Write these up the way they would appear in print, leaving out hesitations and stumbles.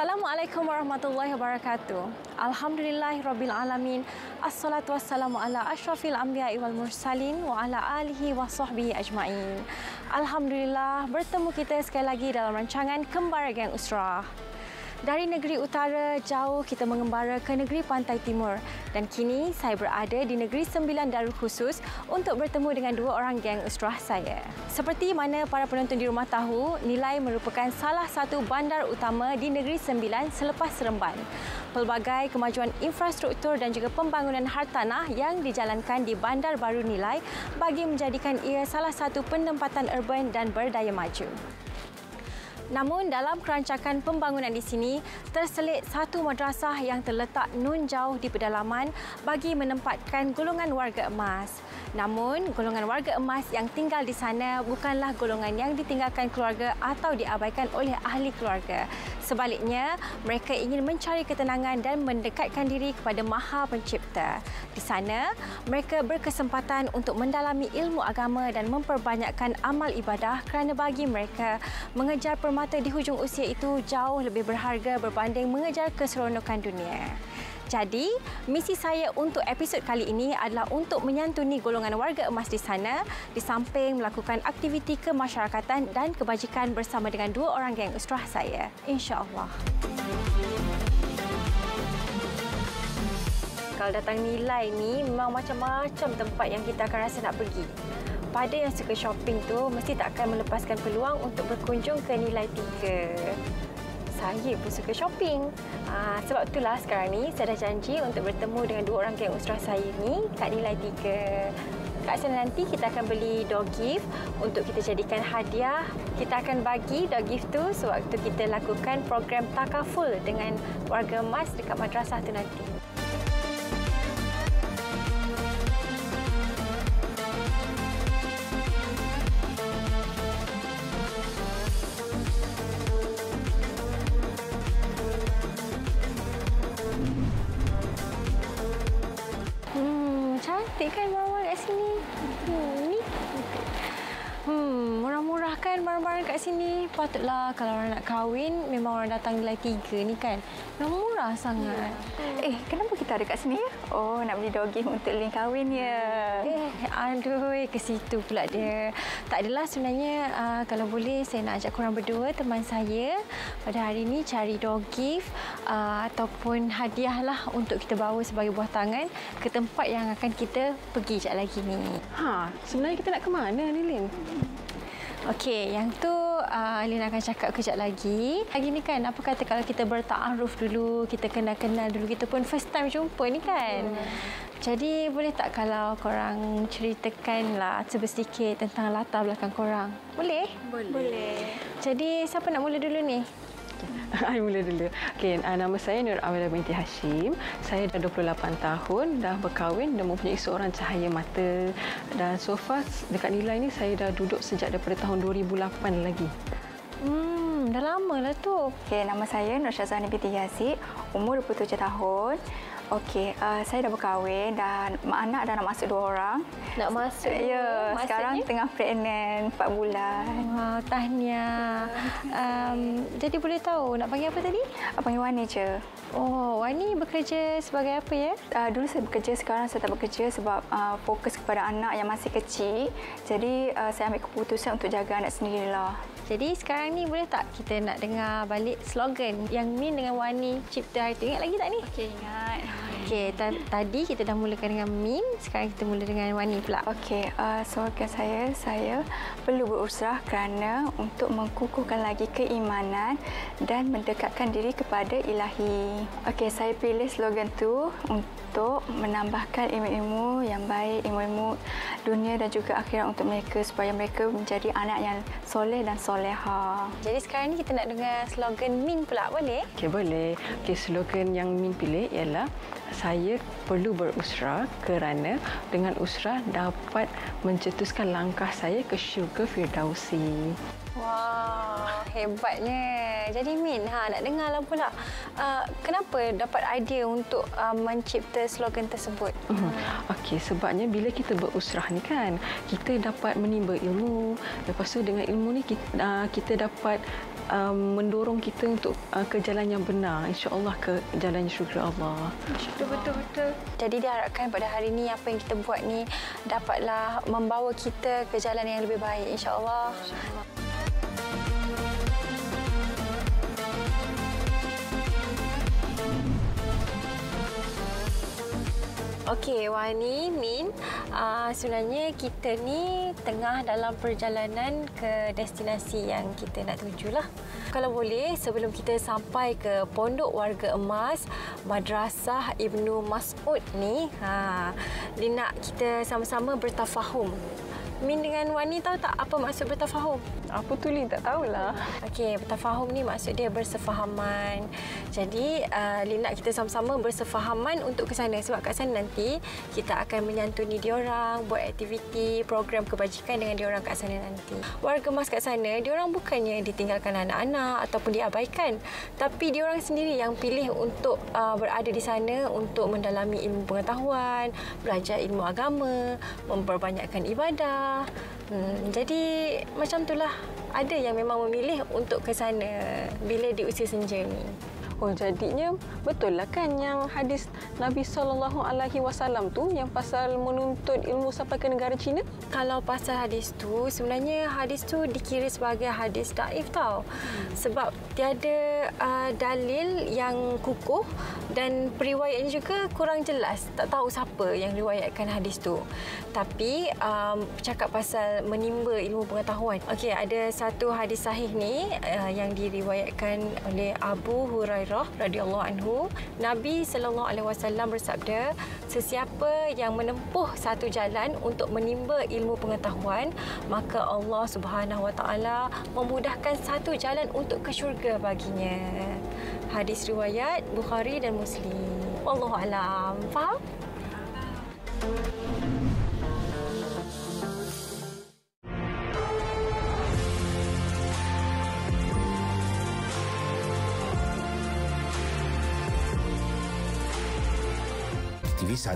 Assalamualaikum warahmatullahi wabarakatuh. Alhamdulillahirabbil alamin. Assalatu wassalamu ala asyrafil anbiya'i wal mursalin wa ala alihi wa sahbihi ajma'in. Alhamdulillah, bertemu kita sekali lagi dalam rancangan Kembara Geng Usrah. Dari negeri utara, jauh kita mengembara ke negeri pantai timur. Dan kini saya berada di negeri Sembilan Darul Khusus untuk bertemu dengan dua orang geng usrah saya. Seperti mana para penonton di rumah tahu, Nilai merupakan salah satu bandar utama di negeri Sembilan selepas Seremban. Pelbagai kemajuan infrastruktur dan juga pembangunan hartanah yang dijalankan di Bandar Baru Nilai bagi menjadikan ia salah satu penempatan urban dan berdaya maju. Namun dalam kerancangan pembangunan di sini, terselit satu madrasah yang terletak nun jauh di pedalaman bagi menempatkan golongan warga emas. Namun, golongan warga emas yang tinggal di sana bukanlah golongan yang ditinggalkan keluarga atau diabaikan oleh ahli keluarga. Sebaliknya, mereka ingin mencari ketenangan dan mendekatkan diri kepada Maha Pencipta. Di sana, mereka berkesempatan untuk mendalami ilmu agama dan memperbanyakkan amal ibadah kerana bagi mereka, mengejar permata di hujung usia itu jauh lebih berharga berbanding mengejar keseronokan dunia. Jadi, misi saya untuk episod kali ini adalah untuk menyantuni golongan warga emas di sana di samping melakukan aktiviti kemasyarakatan dan kebajikan bersama dengan dua orang geng usrah saya. InsyaAllah. Kalau datang Nilai ni, memang macam-macam tempat yang kita akan rasa nak pergi. Pada yang suka shopping tu, mesti tak akan melepaskan peluang untuk berkunjung ke Nilai 3. Saya pun suka shopping. Sebab itulah sekarang ni saya dah janji untuk bertemu dengan dua orang geng usrah saya ni kat Nilai 3. Kat sana nanti kita akan beli dog gift untuk kita jadikan hadiah. Kita akan bagi dog gift tu sewaktu kita lakukan program takaful dengan warga emas dekat madrasah tu nanti. Cantik kan barang-barang kat sini? Ni. Murah-murah kan barang-barang kat sini? Patutlah kalau orang nak kahwin, memang orang datang Nilai 3 ni kan? Memang murah sangat. Kenapa kita ada kat sini ya? Oh, nak beli dog gift untuk link kahwin ya? Aduh, ke situ pula dia. Tak adalah sebenarnya, kalau boleh saya nak ajak korang berdua, teman saya, pada hari ini cari dog gift ataupun hadiah lah untuk kita bawa sebagai buah tangan ke tempat yang akan kita pergi sekejap lagi ni. Sebenarnya kita nak ke mana ni, Lin? Okey, yang tu Lin akan cakap kejap lagi. Lagi ni kan, apa kata kalau kita bertaaruf dulu, kita kenal-kenal dulu, kita pun first time jumpa ni kan. Jadi, boleh tak kalau korang ceritakanlah sedikit tentang latar belakang korang? Boleh? Boleh. Jadi, siapa nak mula dulu ni? Saya mula dulu. Okey, nama saya Nur Amelia binti Hashim. Saya dah 28 tahun, dah berkahwin dan mempunyai seorang cahaya mata. Dan so far dekat Nilai ni saya dah duduk sejak daripada tahun 2008 lagi. Dah lama lah tu. Okey, nama saya Nur Syazani binti Yazid, umur 27 tahun. Okey, saya dah berkahwin dan mak anak dah nak masuk 2 orang. Nak masuk? Ya, maksudnya? sekarang tengah pregnant 4 bulan. Wah, tahniah. Jadi boleh tahu nak panggil apa tadi? Panggil Wani je. Oh, Wani bekerja sebagai apa ya? Dulu saya bekerja, sekarang saya tak bekerja sebab fokus kepada anak yang masih kecil. Jadi saya ambil keputusan untuk jaga anak sendirilah. Jadi sekarang ni boleh tak kita nak dengar balik slogan yang Min dengan Wani cipta hari tu? Ingat lagi tak ni? Okey, ingat. Okey, tadi kita dah mulakan dengan Min, sekarang kita mula dengan Wani pula. Okey, slogan saya perlu berusrah kerana untuk mengukuhkan lagi keimanan dan mendekatkan diri kepada Ilahi. Okey, saya pilih slogan tu untuk menambahkan ilmu-ilmu yang baik, ilmu-ilmu dunia dan juga akhirat untuk mereka supaya mereka menjadi anak yang soleh dan soleha. Jadi sekarang ni kita nak dengar slogan Min pula, boleh? Okey, boleh. Okey, slogan yang Min pilih ialah saya perlu berusrah kerana dengan usrah dapat mencetuskan langkah saya ke syurga Firdausi. Wah, hebatnya. Jadi Min, nak dengarlah pula. Kenapa dapat idea untuk mencipta slogan tersebut? Okey, sebabnya bila kita berusrah ni kan, kita dapat menimba ilmu. Lepas tu dengan ilmu ni kita dapat mendorong kita untuk ke jalan yang benar, insya-Allah ke jalan syurga Allah. Betul. Jadi diharapkan pada hari ini apa yang kita buat ni dapatlah membawa kita ke jalan yang lebih baik, insya-Allah. Okey, Wani, Min, sebenarnya kita ni tengah dalam perjalanan ke destinasi yang kita nak tujulah. Kalau boleh, sebelum kita sampai ke Pondok Warga Emas, Madrasah Ibnu Mas'ud ni, Lin nak kita sama-sama bertafahum. Min dengan Wani tahu tak apa maksud bertafahum? Apa tu Lin? Tak tahulah. Okey, bertafahum ni maksud dia bersefahaman. Jadi, Lin nak kita sama-sama bersefahaman untuk ke sana. Sebab kat sana nanti kita akan menyantuni diorang, buat aktiviti, program kebajikan dengan diorang kat sana nanti. Warga emas kat sana, diorang bukannya ditinggalkan anak-anak ataupun diabaikan. Tapi diorang sendiri yang pilih untuk berada di sana untuk mendalami ilmu pengetahuan, belajar ilmu agama, memperbanyakkan ibadah. Jadi macam itulah, ada yang memang memilih untuk ke sana bila di usia senja ni. Oh, jadinya betul lah kan yang hadis Nabi SAW tu yang pasal menuntut ilmu sampai ke negara China? Kalau pasal hadis tu, sebenarnya hadis tu dikira sebagai hadis daif tau. Sebab tiada dalil yang kukuh dan periwayatnya juga kurang jelas. Tak tahu siapa yang riwayatkan hadis tu. Tapi cakap pasal menimba ilmu pengetahuan. Okey, ada satu hadis sahih ni yang diriwayatkan oleh Abu Hurairah radhiyallahu anhu. Nabi sallallahu alaihi wasallam bersabda, sesiapa yang menempuh satu jalan untuk menimba ilmu pengetahuan, maka Allah Subhanahu wa taala memudahkan satu jalan untuk ke syurga baginya. Hadis riwayat Bukhari dan Muslim. Wallahu alam. Faham? TV1.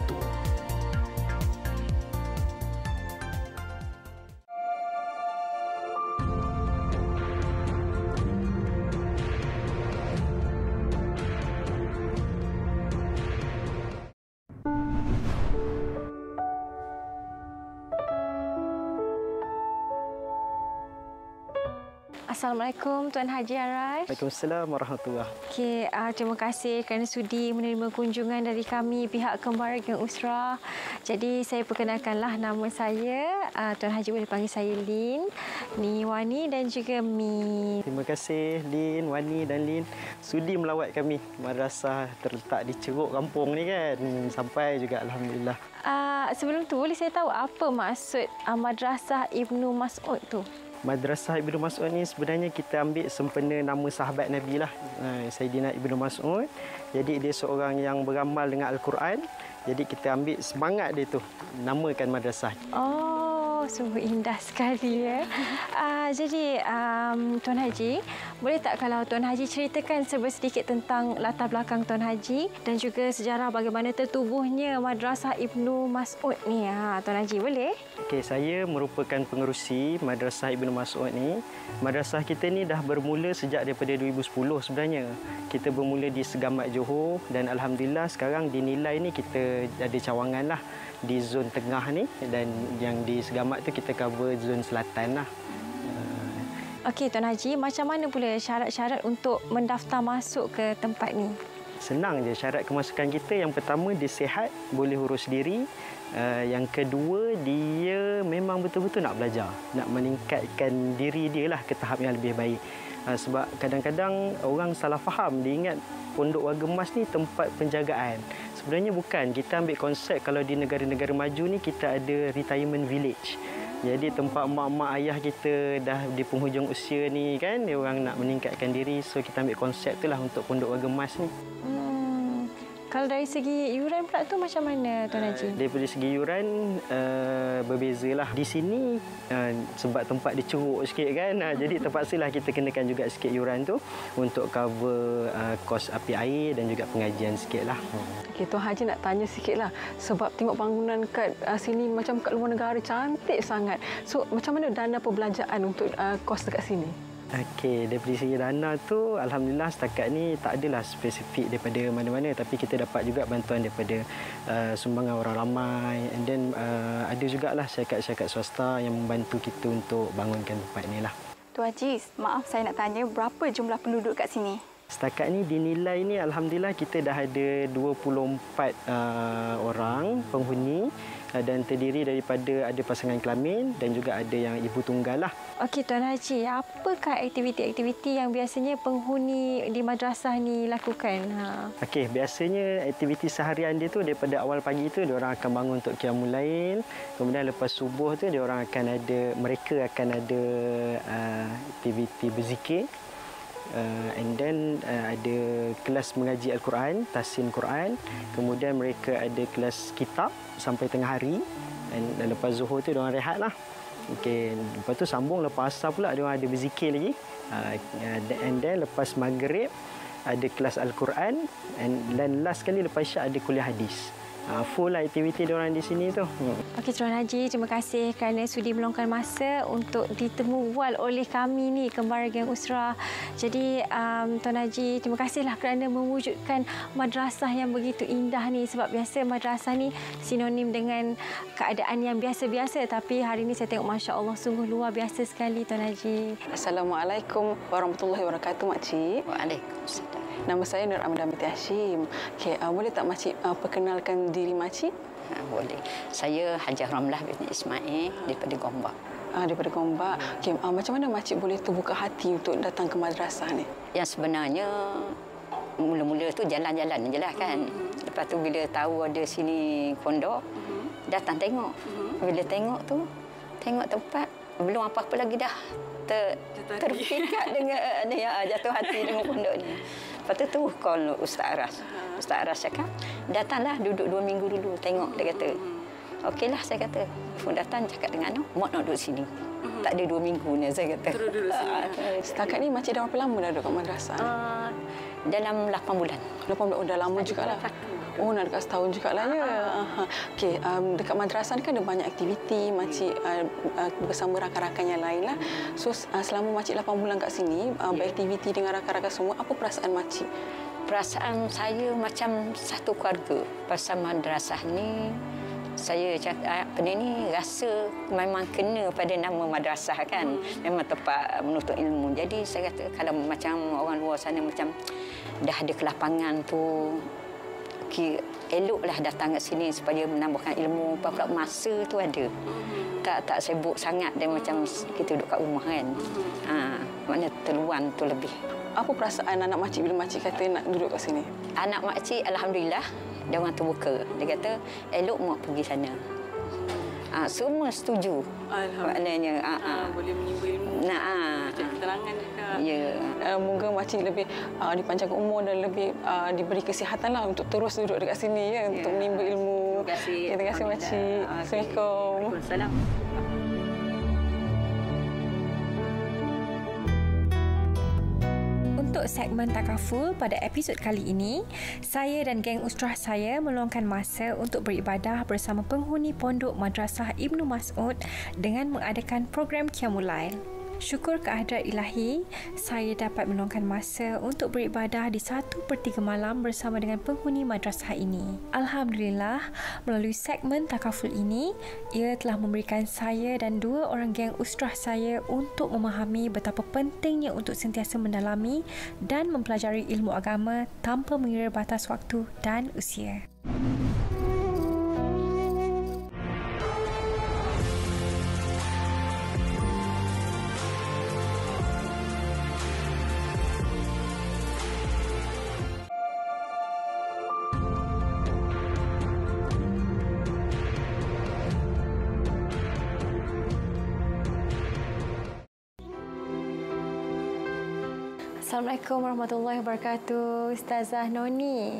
Assalamualaikum Tuan Haji Arash. Waalaikumsalam warahmatullahi. Okey, terima kasih kerana sudi menerima kunjungan dari kami pihak Kembar Geng Usrah. Jadi saya perkenalkanlah, nama saya Tuan Haji boleh panggil saya Lin, ni Wani dan juga Mi. Terima kasih Lin, Wani dan Lin sudi melawat kami. Madrasah terletak di Ceruk kampung ni kan. Sampai juga alhamdulillah. Sebelum tu boleh saya tahu apa maksud Madrasah Ibnu Mas'ud tu? Madrasah Ibnu Mas'ud ni sebenarnya kita ambil sempena nama sahabat Nabi lah, Sayyidina Ibnu Mas'ud. Jadi dia seorang yang beramal dengan Al-Quran. Jadi kita ambil semangat dia tu, namakan madrasah. Oh, sungguh indah sekali ya. Jadi Tuan Haji, boleh tak kalau Tuan Haji ceritakan sedikit tentang latar belakang Tuan Haji dan juga sejarah bagaimana tertubuhnya Madrasah Ibnu Mas'ud ni? Tuan Haji boleh? Okey, saya merupakan pengerusi Madrasah Ibnu Mas'ud ni. Madrasah kita ni dah bermula sejak daripada 2010 sebenarnya. Kita bermula di Segamat Johor dan alhamdulillah sekarang dinilai ni kita ada cawangan lah di zon tengah ni, dan yang di Segamat tu kita cover zon selatan lah. Okey Tuan Haji, macam mana pula syarat-syarat untuk mendaftar masuk ke tempat ni? Senang je syarat kemasukan kita. Yang pertama, dia sihat, boleh urus diri. Yang kedua, dia memang betul-betul nak belajar, nak meningkatkan diri dia lah ke tahap yang lebih baik. Sebab kadang-kadang orang salah faham, dia ingat Pondok Warga Emas ni tempat penjagaan. Sebenarnya bukan. Kita ambil konsep kalau di negara-negara maju ni kita ada retirement village. Jadi tempat mak-mak ayah kita dah di penghujung usia ni kan, dia orang nak meningkatkan diri. So kita ambil konsep tu lah untuk Pondok Warga Emas ni. Kalau dari segi yuran pula tu macam mana Tuan Haji? Daripada segi yuran berbezalah. Di sini sebab tempat dia ceruk sikit kan, jadi terpaksalah kita kenakan juga sikit yuran tu untuk cover kos api air dan juga pengajian sikitlah. Okey, Tuan Haji nak tanya sikitlah, sebab tengok bangunan kat sini macam kat luar negara cantik sangat. So macam mana dana perbelanjaan untuk kos dekat sini? Okey, dari segi dana tu alhamdulillah setakat ni tak adalah spesifik daripada mana-mana, tapi kita dapat juga bantuan daripada sumbangan orang ramai, and then ada jugalah syarikat-syarikat swasta yang membantu kita untuk bangunkan tempat ni lah. Tuan Haji, maaf saya nak tanya berapa jumlah penduduk kat sini? Setakat ni dinilai ni alhamdulillah kita dah ada 24 orang penghuni dan terdiri daripada ada pasangan kelamin dan juga ada yang ibu tunggal lah. Okey Tuan Haji, apakah aktiviti-aktiviti yang biasanya penghuni di madrasah ni lakukan? Okey, biasanya aktiviti seharian dia tu daripada awal pagi tu diorang akan bangun untuk qiyamul lail. Kemudian lepas subuh tu mereka akan ada aktiviti berzikir. And then ada kelas mengaji Al-Quran, tahsin Quran. Kemudian mereka ada kelas kitab sampai tengah hari. Dan lepas zuhur tu diorang rehat lah. Okay. Lepas tu sambung lepas asar pula diorang ada berzikir lagi. And then lepas maghrib ada kelas Al-Quran. Dan last kali lepas syak ada kuliah hadis. Full lah aktiviti diorang di sini tu. Okey Tuan Haji, terima kasih kerana sudi meluangkan masa untuk ditemubual oleh kami ni Kembara Geng Usrah. Jadi Tuan Haji, terima kasihlah kerana mewujudkan madrasah yang begitu indah ni, sebab biasa madrasah ni sinonim dengan keadaan yang biasa-biasa, tapi hari ini saya tengok masya-Allah sungguh luar biasa sekali Tuan Haji. Assalamualaikum warahmatullahi wabarakatuh makcik. Waalaikumsalam. Nama saya Nur Amidah binti Hashim. Okey, boleh tak makcik perkenalkan diri makcik? Boleh. Saya Hajah Ramlah binti Ismail daripada Gombak. Daripada Gombak. Okey, macam mana makcik boleh terbuka hati untuk datang ke madrasah ni? Yang sebenarnya mula-mula tu jalan-jalan je lah kan. Lepas tu bila tahu ada sini pondok, datang tengok. Bila tengok tempat, belum apa-apa lagi dah terpikat dengan jatuh hati dengan pondok ni. Lepas tu call Ustaz Aras. Ustaz Aras cakap, datanglah duduk 2 minggu dulu, tengok, dia kata. Okeylah, saya kata. Pun datang cakap dengan mak nak duduk sini. Tak ada 2 minggu ni, saya kata. Terus duduk sini. Setakat ni makcik dah berapa lama dah duduk kat madrasah? Dalam 8 bulan. 8 bulan, dah lama jugalah. Oh, nak dekat setahun jugalah ya. Okey, dekat madrasah ni kan ada banyak aktiviti, makcik bersama rakan-rakan yang lain lah. So, selama makcik 8 bulan kat sini, beraktiviti dengan rakan-rakan semua, apa perasaan makcik? Perasaan saya macam satu keluarga. Pasal madrasah ni, saya cakap ni rasa memang kena pada nama madrasah kan. Memang tempat menuntut ilmu. Jadi saya kata kalau macam orang luar sana macam dah ada kelapangan tu, eloklah datang ke sini supaya menambahkan ilmu. Pula masa tu ada. Tak sibuk sangat dan macam kita duduk kat rumah kan. Maknanya terluang tu lebih. Apa perasaan anak makcik bila makcik kata nak duduk kat sini? Anak makcik alhamdulillah dia orang terbuka. Dia kata elok mak pergi sana. Semua setuju. Maknanya boleh menimba ilmu. Keterangan juga. Ya. Moga makcik lebih dipanjangkan umur dan lebih diberi kesihatan lah untuk terus duduk dekat sini ya, untuk menimba ilmu. Terima kasih makcik. Assalamualaikum. Waalaikumsalam. Untuk segmen Takaful pada episod kali ini, saya dan geng usrah saya meluangkan masa untuk beribadah bersama penghuni Pondok Madrasah Ibnu Mas'ud dengan mengadakan program Qiyamul Lail. Syukur kehadrat ilahi, saya dapat meluangkan masa untuk beribadah di 1/3 malam bersama dengan penghuni madrasah ini. Alhamdulillah, melalui segmen Takaful ini, ia telah memberikan saya dan 2 orang geng usrah saya untuk memahami betapa pentingnya untuk sentiasa mendalami dan mempelajari ilmu agama tanpa mengira batas waktu dan usia. Assalamualaikum warahmatullahi wabarakatuh. Ustazah Noni.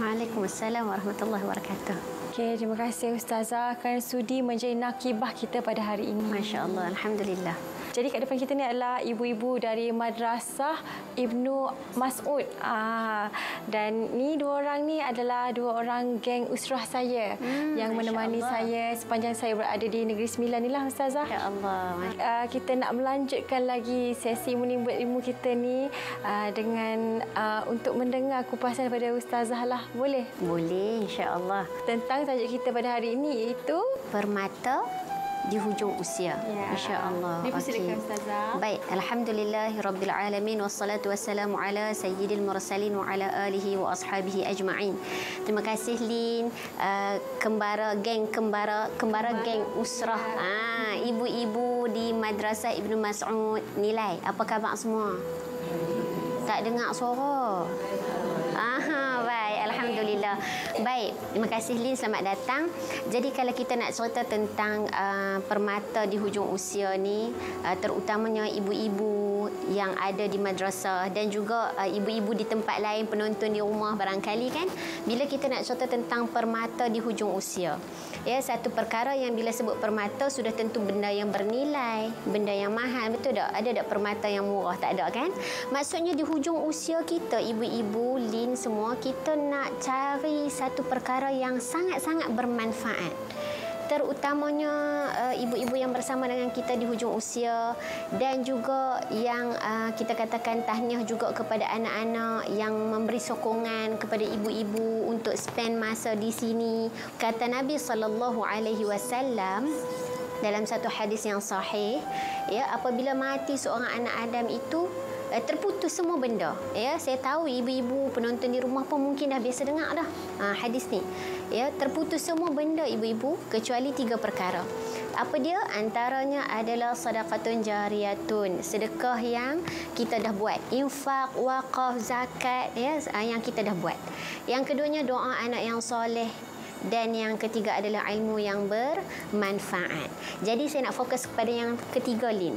Waalaikumsalam warahmatullahi wabarakatuh. Okey, terima kasih Ustazah kerana sudi menjadi nakibah kita pada hari ini. Masya-Allah, alhamdulillah. Jadi kat depan kita ni adalah ibu-ibu dari Madrasah Ibnu Mas'ud. Dan ni dua orang ni adalah dua orang geng usrah saya yang menemani saya sepanjang saya berada di Negeri Sembilan ni lah, Ustazah. Ya Allah. Kita nak melanjutkan lagi sesi menimbul ilmu kita ni dengan untuk mendengar kupasan daripada Ustazah lah. Boleh? Boleh, insya-Allah. Tentang tajuk kita pada hari ini iaitu Permata di hujung usia. Ya. Insya-Allah. Dipersilakan Ustazah. Baik, alhamdulillahirabbil alamin wassalatu wassalamu ala sayyidil mursalin wa ala alihi wa ashabihi ajma'in. Terima kasih Lin, geng usrah. Ibu-ibu di Madrasah Ibnu Mas'ud nilai. Apa khabar semua? Tak dengar suara. Baik, alhamdulillah. Baik, terima kasih Lin, selamat datang. Jadi kalau kita nak cerita tentang permata di hujung usia ni, terutamanya ibu-ibu yang ada di madrasah dan juga ibu-ibu di tempat lain, penonton di rumah barangkali kan, bila kita nak cerita tentang permata di hujung usia, ya, satu perkara yang bila sebut permata sudah tentu benda yang bernilai, benda yang mahal, betul tak? Ada tak permata yang murah? Tak ada kan? Maksudnya di hujung usia kita, ibu-ibu, Lin semua, kita nak cari satu perkara yang sangat-sangat bermanfaat. Terutamanya ibu-ibu yang bersama dengan kita di hujung usia dan juga yang kita katakan tahniah juga kepada anak-anak yang memberi sokongan kepada ibu-ibu untuk spend masa di sini. Kata Nabi SAW dalam satu hadis yang sahih, ya, apabila mati seorang anak Adam itu terputus semua benda. Ya, saya tahu ibu-ibu penonton di rumah pun mungkin dah biasa dengar dah hadis ni. Ya, terputus semua benda ibu-ibu kecuali 3 perkara. Apa dia? Antaranya adalah sedekatun jariyatun, sedekah yang kita dah buat, infak, wakaf, zakat, ya, yang kita dah buat. Yang keduanya doa anak yang soleh. Dan yang ketiga adalah ilmu yang bermanfaat. Jadi saya nak fokus kepada yang ketiga, Lin.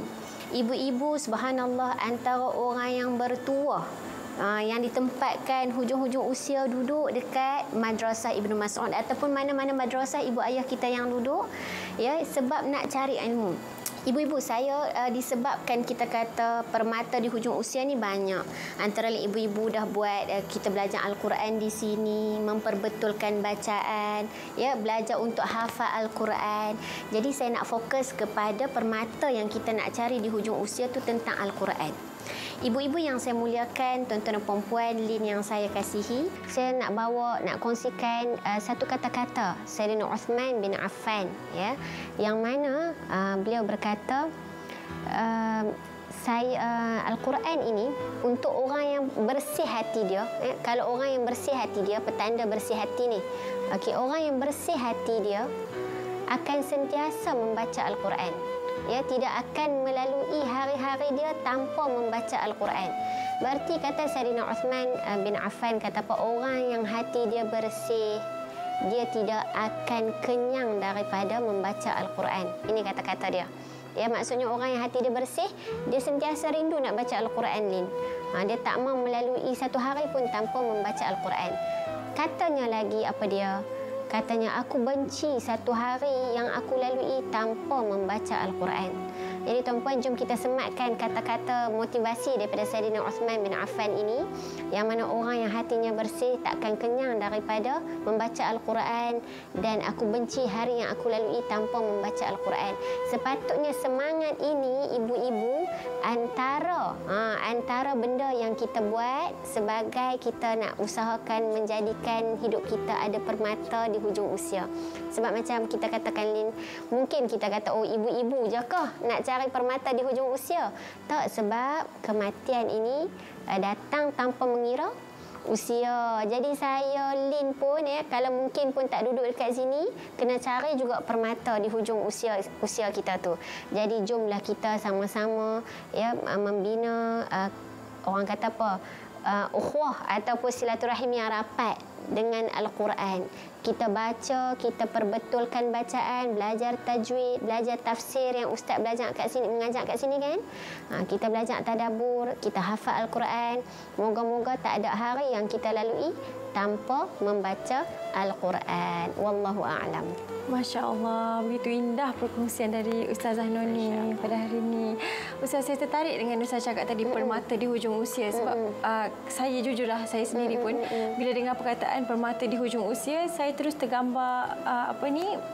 Ibu-ibu, subhanallah, antara orang yang bertuah yang ditempatkan hujung-hujung usia duduk dekat Madrasah Ibnu Mas'ud ataupun mana-mana madrasah ibu ayah kita yang duduk, ya, sebab nak cari ilmu. Ibu-ibu, saya disebabkan kita kata permata di hujung usia ni banyak. Antara lain ibu-ibu dah buat kita belajar Al-Quran di sini, memperbetulkan bacaan, ya, belajar untuk hafal Al-Quran. Jadi saya nak fokus kepada permata yang kita nak cari di hujung usia tu tentang Al-Quran. Ibu-ibu yang saya muliakan, tuan-tuan dan puan-puan, Lin yang saya kasihi, saya nak kongsikan satu kata-kata Sayyidina Uthman bin Affan, ya, yang mana beliau berkata, Al-Quran ini untuk orang yang bersih hati dia. Kalau orang yang bersih hati dia, petanda bersih hati ni, orang yang bersih hati dia akan sentiasa membaca Al-Quran. Ya, tidak akan melalui hari-hari dia tanpa membaca Al-Quran. Berarti kata Sayyidina Uthman bin Affan, kata apa, orang yang hati dia bersih, dia tidak akan kenyang daripada membaca Al-Quran. Ini kata-kata dia. Ya, maksudnya orang yang hati dia bersih, dia sentiasa rindu nak baca Al-Quran, Lin. Dia tak mau melalui satu hari pun tanpa membaca Al-Quran. Katanya lagi apa dia? Katanya, aku benci satu hari yang aku lalui tanpa membaca Al-Quran. Jadi tuan-puan, jom kita sematkan kata-kata motivasi daripada Sayyidina Uthman bin Affan ini, yang mana orang yang hatinya bersih takkan kenyang daripada membaca Al-Quran, dan aku benci hari yang aku lalui tanpa membaca Al-Quran. Sepatutnya semangat ini, ibu-ibu, antara benda yang kita buat sebagai kita nak usahakan menjadikan hidup kita ada permata di hujung usia. Sebab macam kita katakan, Lin, mungkin kita kata, oh, ibu-ibu je kah nak cari permata di hujung usia? Tak, sebab kematian ini datang tanpa mengira usia. Jadi saya, Lin pun, ya, kalau mungkin pun tak duduk dekat sini, kena cari juga permata di hujung usia kita tu. Jadi jomlah kita sama-sama, ya, membina orang kata apa, ukhuwah ataupun silaturahim yang rapat dengan Al-Quran. Kita baca, kita perbetulkan bacaan, belajar tajwid, belajar tafsir yang ustaz belajar kat sini, mengajar kat sini kan. Kita belajar tadabbur, kita hafal Al-Quran. Moga-moga tak ada hari yang kita lalui tanpa membaca Al-Quran. Wallahu a'lam. Masya Allah, begitu indah perkongsian dari Ustazah Noni pada hari ini. Ustaz, saya tertarik dengan Ustaz cakap tadi permata di hujung usia sebab saya jujurlah saya sendiri pun bila dengar perkataan permata di hujung usia, saya terus tergambar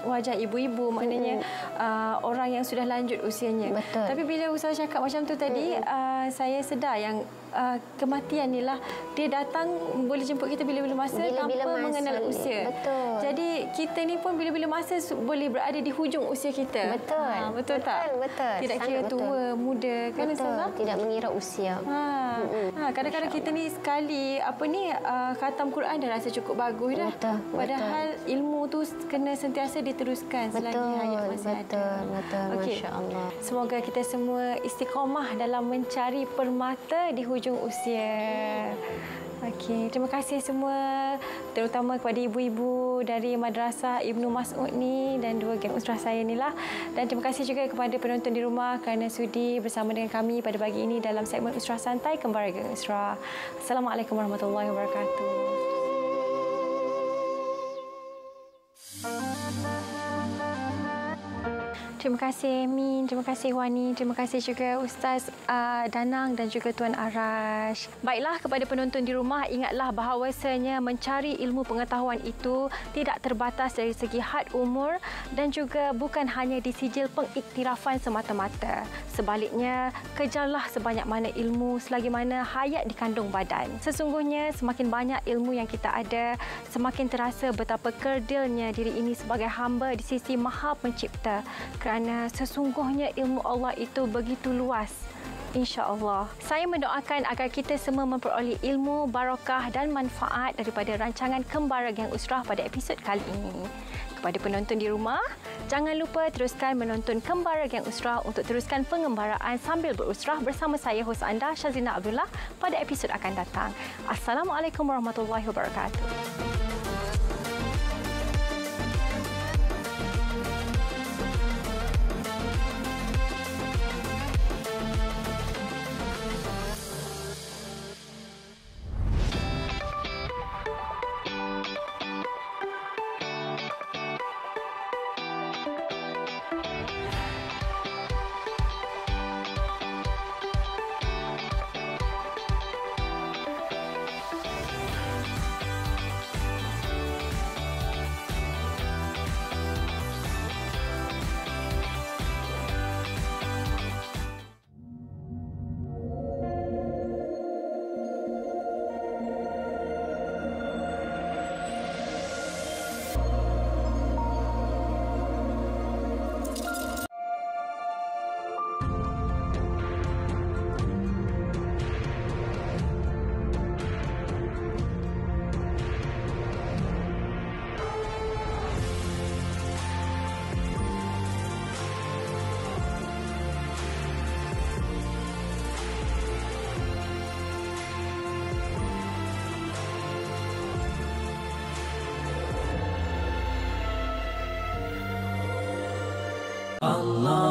wajah ibu-ibu, maknanya orang yang sudah lanjut usianya. Betul. Tapi bila Ustaz cakap macam tu tadi, saya sedar yang kematian ni lah dia datang boleh jemput kita bila-bila masa tanpa mengenal usia. Betul. Jadi kita ni pun bila-bila masa boleh berada di hujung usia kita. Betul. Betul tak? Betul. Tidak kira Sangat tua, muda kan Ustazah? Tidak mengira usia. Kadang-kadang kita ni sekali khatam Quran dah rasa cukup bagus dah. Betul. Padahal ilmu tu kena sentiasa diteruskan selagi hayat masih ada. Betul. Okey. Masya-Allah. Semoga kita semua istiqamah dalam mencari permata di hujung usia. Okey, terima kasih semua, terutama kepada ibu-ibu dari Madrasah Ibnu Mas'ud ni dan dua geng usrah saya ni lah. Dan terima kasih juga kepada penonton di rumah kerana sudi bersama dengan kami pada pagi ini dalam segmen Usrah Santai Kembara Geng Usrah. Assalamualaikum warahmatullahi wabarakatuh. Terima kasih Min, terima kasih Wani, terima kasih juga Ustaz Danang dan juga Tuan Arash. Baiklah, kepada penonton di rumah, ingatlah bahawasanya mencari ilmu pengetahuan itu tidak terbatas dari segi had umur dan juga bukan hanya di sijil pengiktirafan semata-mata. Sebaliknya, kejarlah sebanyak mana ilmu selagi mana hayat dikandung badan. Sesungguhnya semakin banyak ilmu yang kita ada, semakin terasa betapa kerdilnya diri ini sebagai hamba di sisi Maha Pencipta. Kerana sesungguhnya ilmu Allah itu begitu luas. InsyaAllah. Saya mendoakan agar kita semua memperoleh ilmu, barakah dan manfaat daripada rancangan Kembara Geng Usrah pada episod kali ini. Kepada penonton di rumah, jangan lupa teruskan menonton Kembara Geng Usrah untuk teruskan pengembaraan sambil berusrah bersama saya, hos anda, Syazlina Abdullah, pada episod akan datang. Assalamualaikum warahmatullahi wabarakatuh. Allah